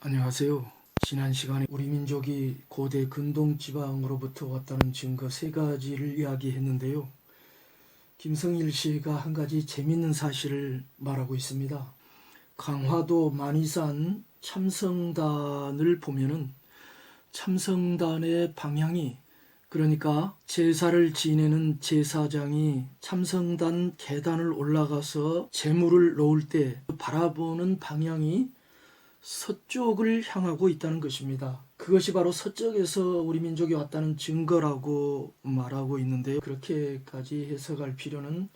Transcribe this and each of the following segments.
안녕하세요. 지난 시간에 우리 민족이 고대 근동지방으로부터 왔다는 증거 세 가지를 이야기했는데요. 김성일 씨가 한 가지 재밌는 사실을 말하고 있습니다. 강화도 만이산 참성단을 보면은 참성단의 방향이, 그러니까 제사를 지내는 제사장이 참성단 계단을 올라가서 제물을 놓을 때 바라보는 방향이 서쪽을 향하고 있다는 것입니다. 그것이 바로 서쪽에서 우리 민족이 왔다는 증거라고 말하고 있는데요. 그렇게까지 해석할 필요는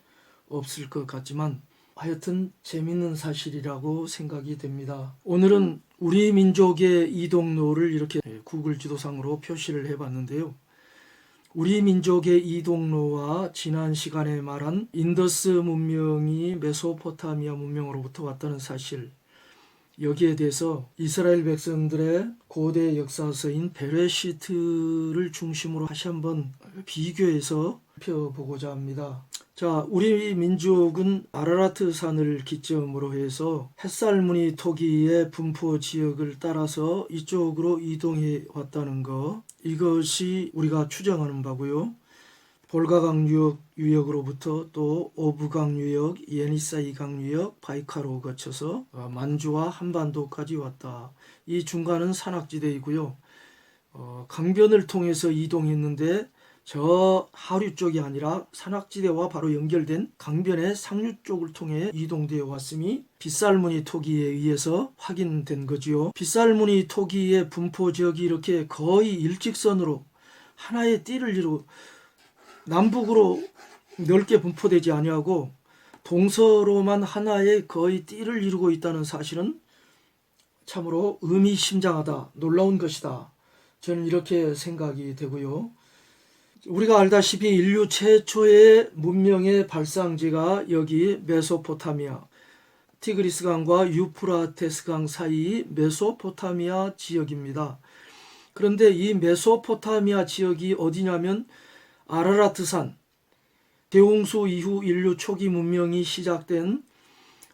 없을 것 같지만 하여튼 재밌는 사실이라고 생각이 됩니다. 오늘은 우리 민족의 이동로를 이렇게 구글 지도상으로 표시를 해봤는데요. 우리 민족의 이동로와 지난 시간에 말한 인더스 문명이 메소포타미아 문명으로부터 왔다는 사실, 여기에 대해서 이스라엘 백성들의 고대 역사서인 베레시트를 중심으로 다시 한번 비교해서 살펴보고자 합니다. 자, 우리 민족은 아라라트 산을 기점으로 해서 햇살무늬 토기의 분포 지역을 따라서 이쪽으로 이동해 왔다는 것, 이것이 우리가 추정하는 바고요. 볼가강 유역으로부터 또 오브강 유역, 예니사이강 유역, 바이카로 거쳐서 만주와 한반도까지 왔다. 이 중간은 산악지대이고요. 강변을 통해서 이동했는데 저 하류 쪽이 아니라 산악지대와 바로 연결된 강변의 상류 쪽을 통해 이동되어 왔음이 빗살무늬 토기에 의해서 확인된 거지요. 빗살무늬 토기의 분포 지역이 이렇게 거의 일직선으로 하나의 띠를 이루고 남북으로 넓게 분포되지 아니하고 동서로만 하나의 거의 띠를 이루고 있다는 사실은 참으로 의미심장하다, 놀라운 것이다. 저는 이렇게 생각이 되고요. 우리가 알다시피 인류 최초의 문명의 발상지가 여기 메소포타미아, 티그리스강과 유프라테스강 사이 메소포타미아 지역입니다. 그런데 이 메소포타미아 지역이 어디냐면 아라라트산, 대홍수 이후 인류 초기 문명이 시작된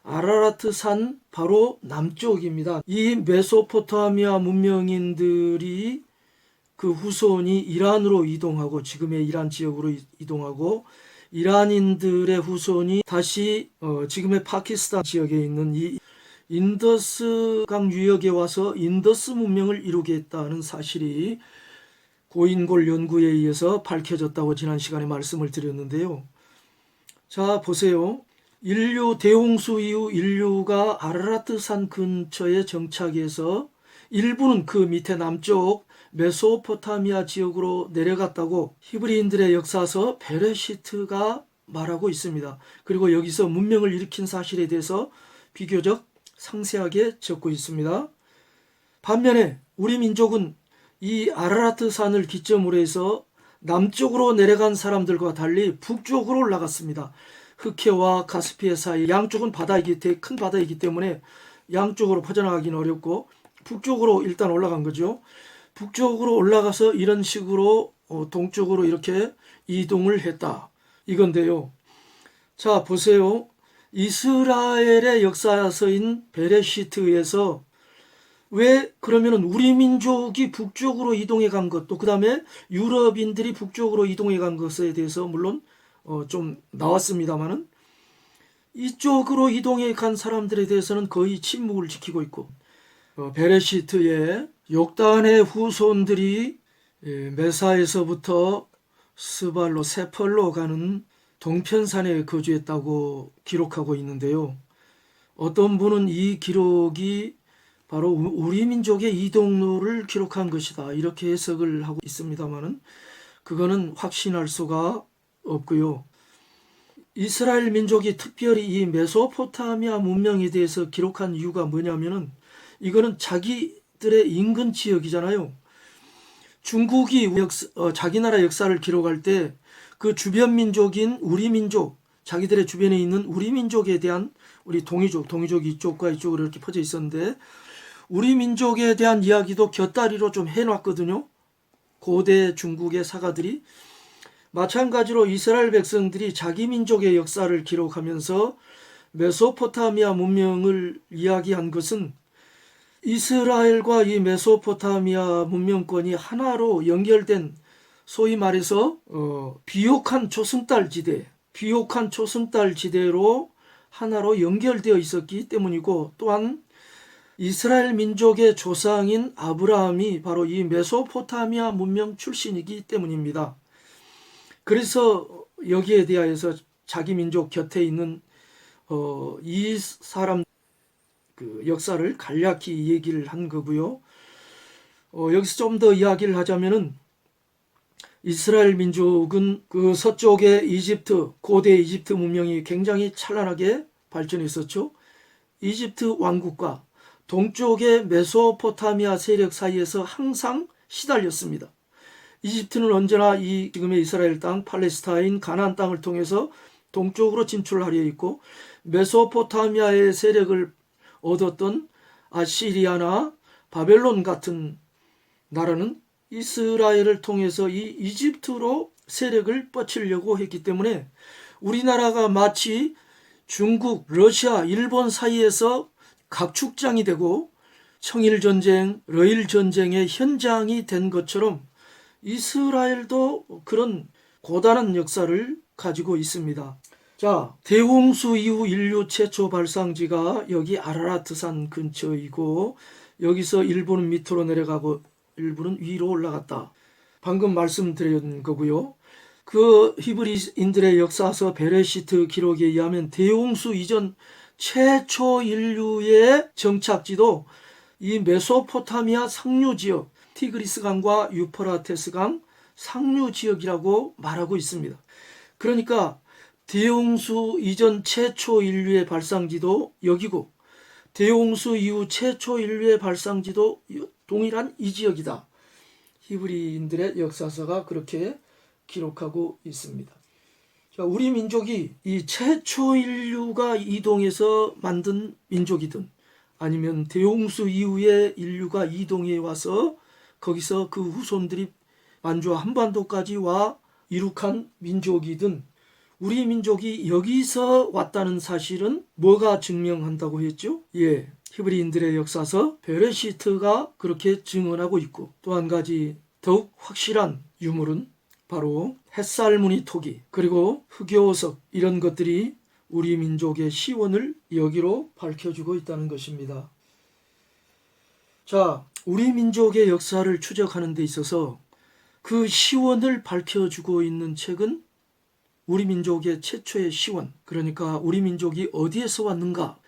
아라라트산 바로 남쪽입니다. 이 메소포타미아 문명인들이 그 후손이 이란으로 이동하고 지금의 이란 지역으로 이동하고 이란인들의 후손이 다시 지금의 파키스탄 지역에 있는 이 인더스강 유역에 와서 인더스 문명을 이루게 했다는 사실이 고인골 연구에 의해서 밝혀졌다고 지난 시간에 말씀을 드렸는데요. 자, 보세요. 인류 대홍수 이후 인류가 아라라트산 근처에 정착해서 일부는 그 밑에 남쪽 메소포타미아 지역으로 내려갔다고 히브리인들의 역사서 베레시트가 말하고 있습니다. 그리고 여기서 문명을 일으킨 사실에 대해서 비교적 상세하게 적고 있습니다. 반면에 우리 민족은 이 아라라트 산을 기점으로 해서 남쪽으로 내려간 사람들과 달리 북쪽으로 올라갔습니다. 흑해와 카스피해 사이 양쪽은 큰 바다이기 때문에 양쪽으로 퍼져나가기는 어렵고 북쪽으로 일단 올라간 거죠. 북쪽으로 올라가서 이런 식으로 동쪽으로 이렇게 이동을 했다. 이건데요. 자, 보세요. 이스라엘의 역사서인 베레시트에서 왜 그러면은 우리 민족이 북쪽으로 이동해 간 것, 또 그 다음에 유럽인들이 북쪽으로 이동해 간 것에 대해서 물론 좀 나왔습니다만은 이쪽으로 이동해 간 사람들에 대해서는 거의 침묵을 지키고 있고, 베레시트의 욕단의 후손들이 메사에서부터 스발로 세펄로 가는 동편산에 거주했다고 기록하고 있는데요. 어떤 분은 이 기록이 바로 우리 민족의 이동로를 기록한 것이다, 이렇게 해석을 하고 있습니다만은 그거는 확신할 수가 없고요. 이스라엘 민족이 특별히 이 메소포타미아 문명에 대해서 기록한 이유가 뭐냐면은 이거는 자기들의 인근 지역이잖아요. 중국이 자기 나라 역사를 기록할 때 그 주변 민족인 우리 민족, 자기들의 주변에 있는 우리 민족에 대한, 우리 동이족이 이쪽과 이쪽으로 이렇게 퍼져 있었는데 우리 민족에 대한 이야기도 곁다리로 좀 해놨거든요. 고대 중국의 사가들이. 마찬가지로 이스라엘 백성들이 자기 민족의 역사를 기록하면서 메소포타미아 문명을 이야기한 것은 이스라엘과 이 메소포타미아 문명권이 하나로 연결된, 소위 말해서 비옥한 초승달 지대로 하나로 연결되어 있었기 때문이고, 또한 이스라엘 민족의 조상인 아브라함이 바로 이 메소포타미아 문명 출신이기 때문입니다. 그래서 여기에 대하여서 자기 민족 곁에 있는 이 사람 그 역사를 간략히 얘기를 한 거고요. 여기서 좀 더 이야기를 하자면은, 이스라엘 민족은 그 서쪽의 이집트, 고대 이집트 문명이 굉장히 찬란하게 발전했었죠. 이집트 왕국과 동쪽의 메소포타미아 세력 사이에서 항상 시달렸습니다. 이집트는 언제나 이 지금의 이스라엘 땅, 팔레스타인, 가나안 땅을 통해서 동쪽으로 진출하려 했고, 메소포타미아의 세력을 얻었던 아시리아나 바벨론 같은 나라는 이스라엘을 통해서 이 이집트로 세력을 뻗치려고 했기 때문에, 우리나라가 마치 중국, 러시아, 일본 사이에서 각축장이 되고 청일전쟁, 러일전쟁의 현장이 된 것처럼 이스라엘도 그런 고단한 역사를 가지고 있습니다. 자, 대홍수 이후 인류 최초 발상지가 여기 아라라트산 근처이고, 여기서 일부는 밑으로 내려가고 일부는 위로 올라갔다. 방금 말씀드린 거고요. 그 히브리인들의 역사서 베레시트 기록에 의하면 대홍수 이전 최초 인류의 정착지도 이 메소포타미아 상류 지역, 티그리스 강과 유프라테스 강 상류 지역이라고 말하고 있습니다. 그러니까 대홍수 이전 최초 인류의 발상지도 여기고, 대홍수 이후 최초 인류의 발상지도 동일한 이 지역이다. 히브리인들의 역사서가 그렇게 기록하고 있습니다. 자, 우리 민족이 이 최초 인류가 이동해서 만든 민족이든, 아니면 대홍수 이후에 인류가 이동해 와서 거기서 그 후손들이 만주와 한반도까지 와 이룩한 민족이든, 우리 민족이 여기서 왔다는 사실은 뭐가 증명한다고 했죠? 히브리인들의 역사서 베레시트가 그렇게 증언하고 있고, 또 한 가지 더욱 확실한 유물은 바로 햇살무늬 토기, 그리고 흑요석, 이런 것들이 우리 민족의 시원을 여기로 밝혀주고 있다는 것입니다. 자, 우리 민족의 역사를 추적하는 데 있어서 그 시원을 밝혀주고 있는 책은 우리 민족의 최초의 시원, 그러니까 우리 민족이 어디에서 왔는가,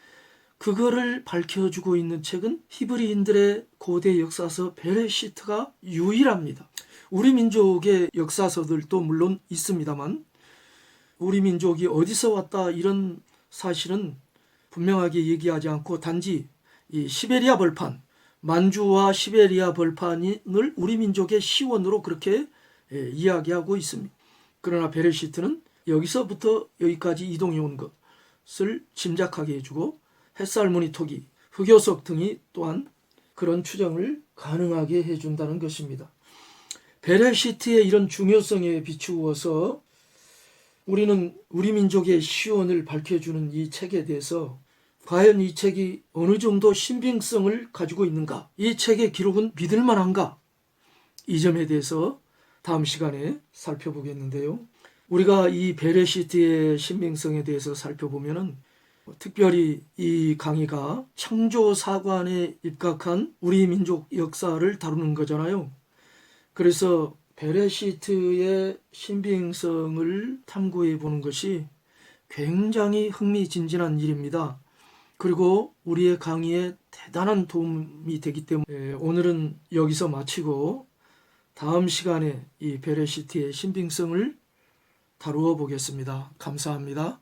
그거를 밝혀주고 있는 책은 히브리인들의 고대 역사서 베레시트가 유일합니다. 우리 민족의 역사서들도 물론 있습니다만, 우리 민족이 어디서 왔다 이런 사실은 분명하게 얘기하지 않고, 단지 이 시베리아 벌판, 만주와 시베리아 벌판을 우리 민족의 시원으로 그렇게 이야기하고 있습니다. 그러나 베레시트는 여기서부터 여기까지 이동해 온 것을 짐작하게 해주고, 햇살무늬 토기, 흑요석 등이 또한 그런 추정을 가능하게 해준다는 것입니다. 베레시트의 이런 중요성에 비추어서 우리는 우리 민족의 시원을 밝혀주는 이 책에 대해서 과연 이 책이 어느 정도 신빙성을 가지고 있는가, 이 책의 기록은 믿을 만한가, 이 점에 대해서 다음 시간에 살펴보겠는데요. 우리가 이 베레시트의 신빙성에 대해서 살펴보면은, 특별히 이 강의가 창조사관에 입각한 우리 민족 역사를 다루는 거잖아요. 그래서 베레시트의 신빙성을 탐구해 보는 것이 굉장히 흥미진진한 일입니다. 그리고 우리의 강의에 대단한 도움이 되기 때문에 오늘은 여기서 마치고 다음 시간에 이 베레시트의 신빙성을 다루어 보겠습니다. 감사합니다.